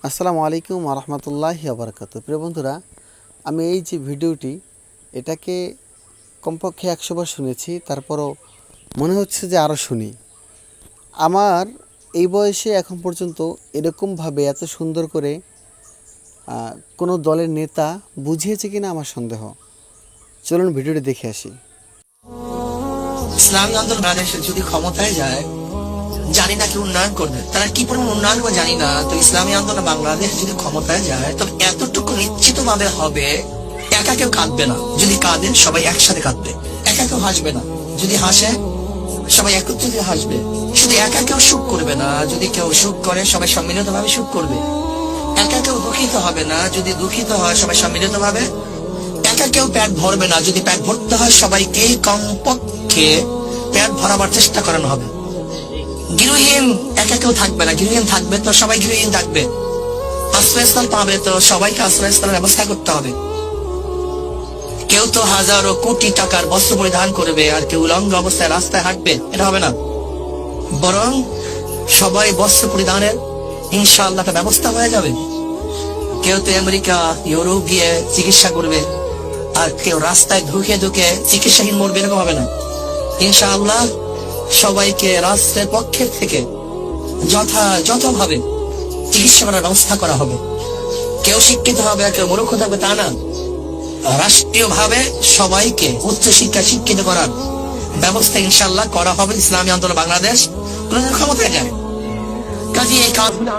আসসালামু আলাইকুম রহমতুল্লাহি আবরকাত। প্রিয় বন্ধুরা, আমি এই যে ভিডিওটি এটাকে কমপক্ষে 100 বার শুনেছি, তারপরও মনে হচ্ছে যে আরও শুনি। আমার এই বয়সে এখন পর্যন্ত এরকমভাবে এত সুন্দর করে কোনো দলের নেতা বুঝিয়েছে কিনা আমার সন্দেহ। চলুন ভিডিওটি দেখে আসি। ইসলামী আন্দোলন বাংলাদেশ যদি ক্ষমতায় যায়, জানি না কি উন্নয়ন করবে, তারা কি পরিমাণ উন্নয়ন করবে জানি না। তো ইসলামী আন্দোলন বাংলাদেশ যদি ক্ষমতায় যায়, তবে এতটুকু নিশ্চিত ভাবে হবে, একা কেউ কাঁদবে না। যদি কাঁদে সবাই একসাথে কাঁদবে। একা কেউ হাসবে না, যদি হাসে সবাই একত্রিত হাসবে। শুধু একা কেউ সুখ করবে না, যদি কেউ সুখ করে সবাই সম্মিলিত ভাবে সুখ করবে। একা কেউ দুঃখিত হবে না, যদি দুঃখিত হয় সবাই সম্মিলিত ভাবে। একা কেউ পেট ভরবে না, যদি পেট ভরতে হয় সবাইকে কমপক্ষে পেট ভরাবার চেষ্টা করানো হবে। গৃহহীন একা কেউ থাকবে না, গৃহহীন থাকবে তো সবাই গৃহহীন থাকবে। আশ্রয়স্থল পাবে তো সবাইকে আশ্রয়স্থলের ব্যবস্থা করতে হবে। কেউ তো হাজারো কোটি টাকার বস্ত্র পরিধান করবে আর কেউ উলঙ্গ অবস্থায় রাস্তায় হাঁটবে, এটা হবে না। বরং সবাই বস্ত্র পরিধানের ইনশাআল্লাহ একটা ব্যবস্থা হয়ে যাবে। কেউ তো আমেরিকা ইউরোপ গিয়ে চিকিৎসা করবে আর কেউ রাস্তায় ধুকে ধুকে চিকিৎসাহীন মরবে, এরকম হবে না। ইনশাআল্লাহ সবাইকে রাষ্ট্রের পক্ষের থেকে যথাযথভাবে চিকিৎসা করার ব্যবস্থা করা হবে। কেউ শিক্ষিত হবে আর কেউ মূর্খ থাকবে তা না। রাষ্ট্রীয় ভাবে সবাইকে উচ্চ শিক্ষা শিক্ষিত করার ব্যবস্থা ইনশাআল্লাহ করা হবে। ইসলামী আন্দোলন বাংলাদেশ ক্ষমতায় যায়, কাজে এই কাজগুলো